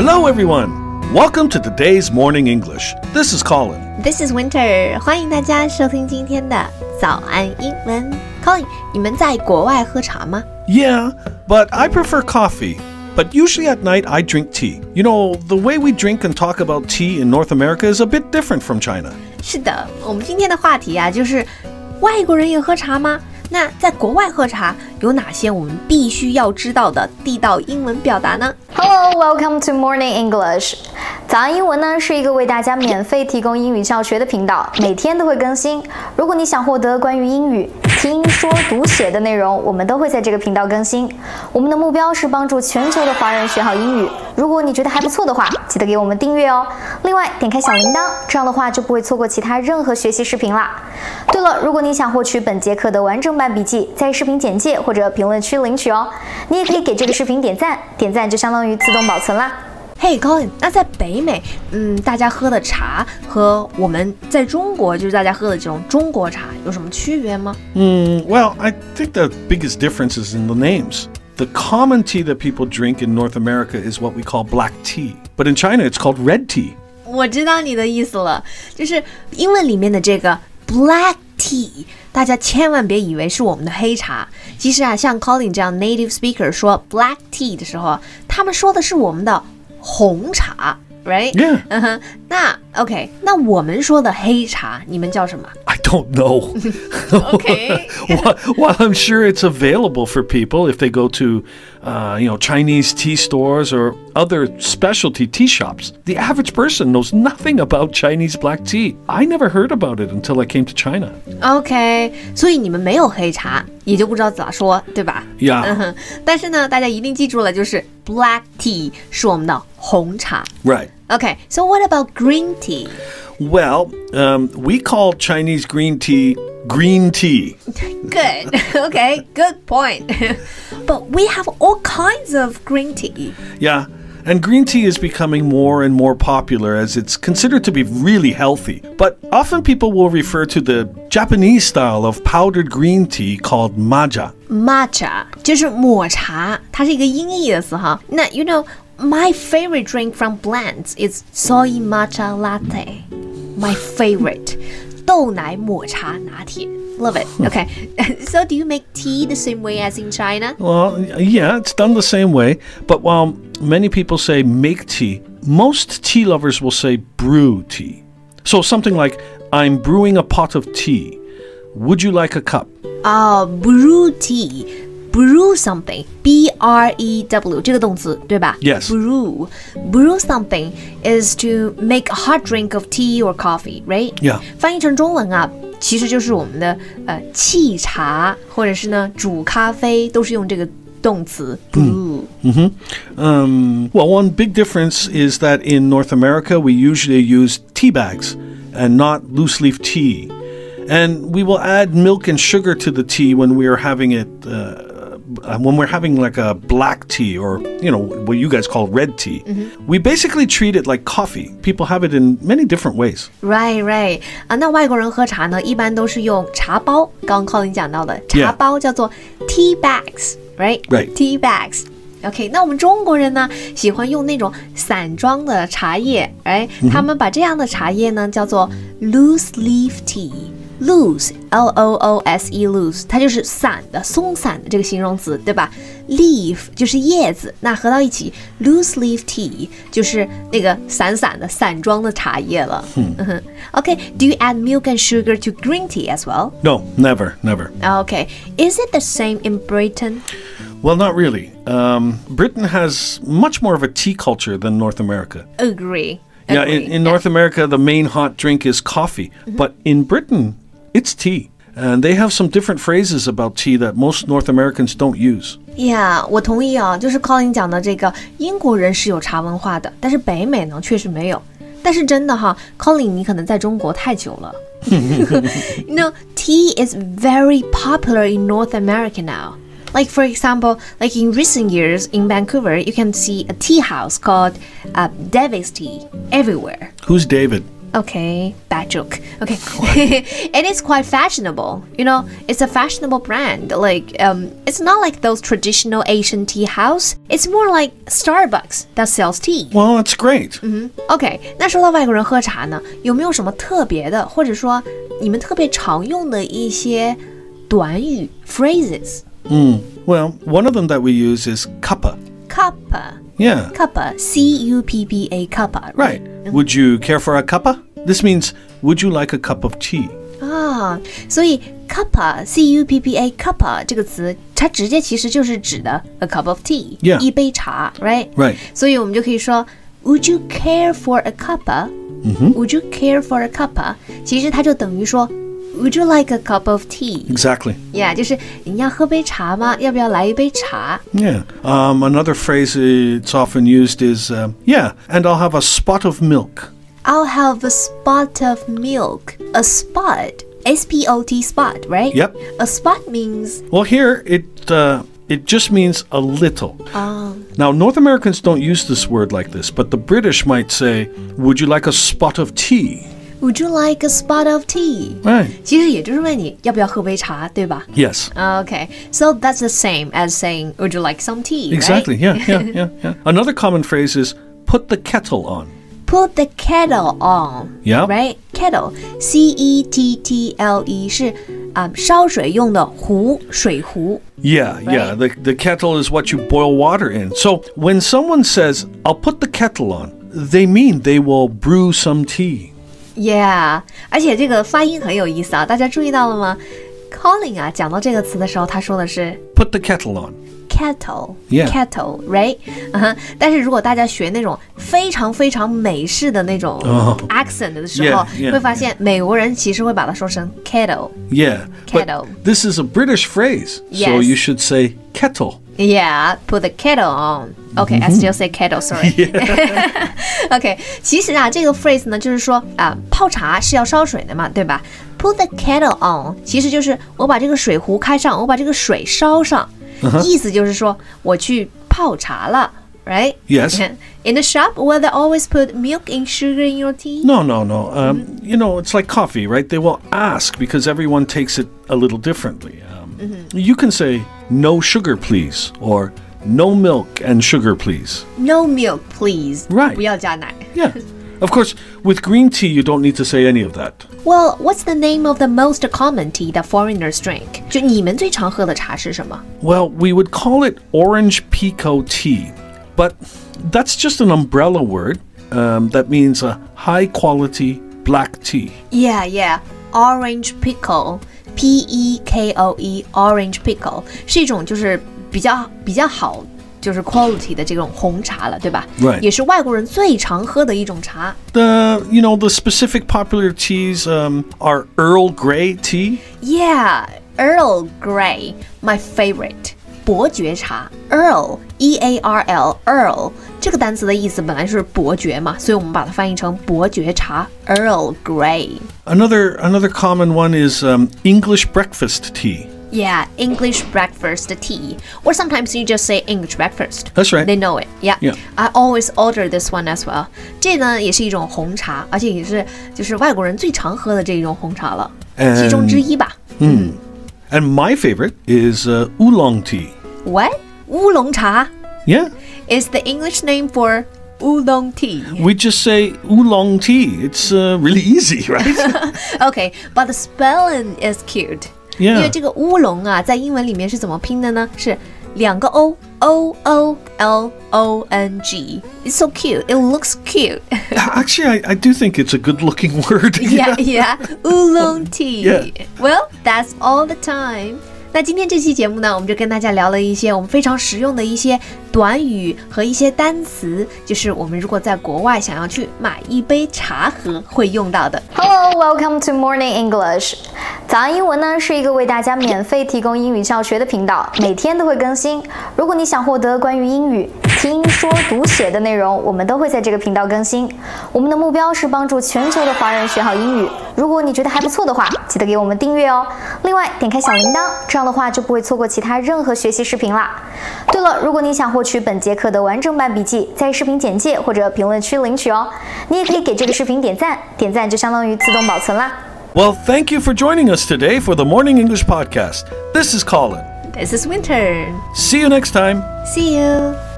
Hello, everyone. Welcome to today's Morning English. This is Colin. This is Winter. 欢迎大家收听今天的早安英文。Colin, 你们在国外喝茶吗？ Yeah, but I prefer coffee. But usually at night, I drink tea. You know, the way we drink and talk about tea in North America is a bit different from China. 是的，我们今天的话题啊，就是外国人也喝茶吗？那在国外喝茶有哪些我们必须要知道的地道英文表达呢？ Hello, welcome to Morning English. 早安英文呢是一个为大家免费提供英语教学的频道，每天都会更新。如果你想获得关于英语听说读写的内容，我们都会在这个频道更新。我们的目标是帮助全球的华人学好英语。如果你觉得还不错的话，记得给我们订阅哦。另外，点开小铃铛，这样的话就不会错过其他任何学习视频啦。对了，如果你想获取本节课的完整版笔记，在视频简介或者评论区领取哦。你也可以给这个视频点赞，点赞就相当于自动保存啦。Hey Colin, 那在北美，大家喝的茶和我们在中国就是大家喝的这种中国茶有什么区别吗？ Well, I think the biggest difference is in the names. The common tea that people drink in North America is what we call black tea. But in China, it's called red tea. 我知道你的意思了，就是英文里面的这个 black tea， 大家千万别以为是我们的黑茶。其实啊，像 Colin 这样 native speaker 说 black tea 的时候，他们说的是我们的红茶 ，right？ Yeah. 那 OK， 那我们说的黑茶，你们叫什么？ I don't know. Okay. Well, I'm sure it's available for people if they go to, Chinese tea stores or other specialty tea shops. The average person knows nothing about Chinese black tea. I never heard about it until I came to China. OK， 所以你们没有黑茶，也就不知道咋说，对吧？ Yeah. 但是呢，大家一定记住了，就是 black tea 是我们的红茶。 Right. OK, so what about green tea? Well, we call Chinese green tea. Good. Okay, good point. But we have all kinds of green tea. Yeah, and green tea is becoming more and more popular as it's considered to be really healthy. But often people will refer to the Japanese style of powdered green tea called matcha. Matcha 就是抹茶，它是一个音译的词哈。那 you know, my favorite drink from blends is soy matcha latte. My favorite. 豆奶抹茶拿铁 Love it. Okay. So do you make tea the same way as in China? Well, yeah, it's done the same way. But while many people say make tea, most tea lovers will say brew tea. So something like, I'm brewing a pot of tea. Would you like a cup? Brew tea. Brew something. B-R-E-W 这个动词对吧？ Yes. Brew something is to make a hot drink of tea or coffee, right? Yeah. 翻译成中文啊，其实就是我们的沏茶，或者是呢煮咖啡，都是用这个动词 brew. Well, one big difference is that in North America, we usually use tea bags and not loose leaf tea. And we will add milk and sugar to the tea when we are having it, when we're having like a black tea or, what you guys call red tea. We basically treat it like coffee. People have it in many different ways. Right. 那外国人喝茶呢，一般都是用茶包。刚刚 Colin 讲到的茶包叫做 tea bags, right? Tea bags. OK， 那我们中国人呢，喜欢用那种散装的茶叶，他们把这样的茶叶呢叫做 loose leaf tea。Loose, L-O-O-S-E, loose， 它就是散的、松散的这个形容词，对吧？ Leaf 就是叶子，那合到一起 loose leaf tea 就是那个散散的、散装的茶叶了。Okay, do you add milk and sugar to green tea as well? No, never. Okay, is it the same in Britain? Well, not really. Britain has much more of a tea culture than North America. Agree. Yeah, in North America, the main hot drink is coffee. But in Britain, it's tea. And they have some different phrases about tea that most North Americans don't use. Yeah, 我同意啊，就是 Colin 讲的这个，英国人是有茶文化的，但是北美呢确实没有。但是真的哈 ，Colin 你可能在中国太久了。Tea is very popular in North America now. Like, for example, like in recent years in Vancouver, you can see a tea house called David's Tea everywhere. Who's David? Okay, bad joke. Okay. It is quite fashionable. You know, it's a fashionable brand. Like, it's not like those traditional Asian tea house. It's more like Starbucks that sells tea. Well, that's great. OK, 那说到外国人喝茶呢，有没有什么特别的，或者说你们特别常用的一些短语 phrases? Well, one of them that we use is cuppa. Cuppa. Yeah. Cuppa. C-U-P-P-A. Cuppa. Right. Would you care for a cuppa? This means, would you like a cup of tea? 啊，所以 cuppa C-U-P-P-A cuppa 这个词，它直接其实就是指的 a cup of tea， Yeah. 一杯茶 ，right？ Right. 所以我们就可以说 Would you care for a cuppa? Would you care for a cuppa? 其实它就等于说 Would you like a cup of tea? Exactly. Yeah， 就是你要喝杯茶吗？要不要来一杯茶？ Yeah. Another phrase it's often used is, yeah, and I'll have a spot of milk. I'll have a spot of milk. A spot, S-P-O-T spot, right? Yep. A spot means Well, here it just means a little. Now, North Americans don't use this word like this, but the British might say, would you like a spot of tea? Would you like a spot of tea? Right. 其实也就是问你要不要喝杯茶，对吧？ Yes. Okay, so that's the same as saying, would you like some tea? Exactly. Right? Yeah. Another common phrase is put the kettle on. Put the kettle on. Yeah. Right? Kettle. C-E-T-T-L-E 是烧水用的壶，水壶。Yeah. The kettle is what you boil water in. So when someone says, I'll put the kettle on, they mean they will brew some tea. Yeah， 而且这个发音很有意思啊，大家注意到了吗 ？Colin 啊，讲到这个词的时候，他说的是 Put the kettle on. kettle, Yeah. kettle, right? 但是如果大家学那种非常非常美式的那种 accent 的时候 Yeah. 会发现美国人其实会把它说成 kettle. Yeah. Kettle. But this is a British phrase, so Yes. you should say kettle. Yeah, put the kettle on. Okay, I still say kettle, sorry. Okay, 其实啊，这个 phrase 呢，就是说泡茶是要烧水的嘛，对吧 ？Put the kettle on， 其实就是我把这个水壶开上，我把这个水烧上，意思就是说我去泡茶了。Right? Yes. In the shop, will they always put milk and sugar in your tea? No. You know, it's like coffee, right? They will ask because everyone takes it a little differently. You can say, no sugar, please, or no milk and sugar, please. No milk, please. Right. 不要加奶。Yeah. Of course, with green tea, you don't need to say any of that. Well, what's the name of the most common tea that foreigners drink? 就你们最常喝的茶是什么？ Well, we would call it orange pekoe tea, but that's just an umbrella word that means a high-quality black tea. Yeah. Orange pickle, P-E-K-O-E, orange pickle 是一种就是比较好就是 quality 的这种红茶了，对吧？ Right. 也是外国人最常喝的一种茶。The specific popular teas are Earl Grey tea. Yeah, Earl Grey, my favorite. 伯爵茶 Earl, E-A-R-L, Earl 这个单词的意思本来是伯爵嘛，所以我们把它翻译成伯爵茶 Earl Grey. Another common one is English breakfast tea. Yeah, English breakfast tea. Or sometimes you just say English breakfast. That's right. They know it. Yeah. Yeah. I always order this one as well. 这呢也是一种红茶，而且也是就是外国人最常喝的这一种红茶了，其中之一吧。And my favorite is oolong tea. What? 乌龙茶 Yeah. is the English name for oolong tea. We just say oolong tea. It's really easy, right? Okay, but the spelling is cute. Yeah. 因为这个乌龙啊，在英文里面是怎么拼的呢？是两个 O O O L O N G. It's so cute. It looks cute. Actually, I do think it's a good-looking word. Yeah. Oolong tea. Yeah. Well, that's all the time. 那今天这期节目呢，我们就跟大家聊了一些我们非常实用的一些短语和一些单词，就是我们如果在国外想要去买一杯茶喝会用到的。Hello, welcome to Morning English. 早安英文呢是一个为大家免费提供英语教学的频道，每天都会更新。如果你想获得关于英语听说读写的内容，我们都会在这个频道更新。我们的目标是帮助全球的华人学好英语。如果你觉得还不错的话，记得给我们订阅哦。另外，点开小铃铛，这样的话就不会错过其他任何学习视频啦。对了，如果你想获取本节课的完整版笔记，在视频简介或者评论区领取哦。你也可以给这个视频点赞，点赞就相当于自动保存啦。Well, thank you for joining us today for the Morning English Podcast. This is Colin. This is Winter. See you next time. See you.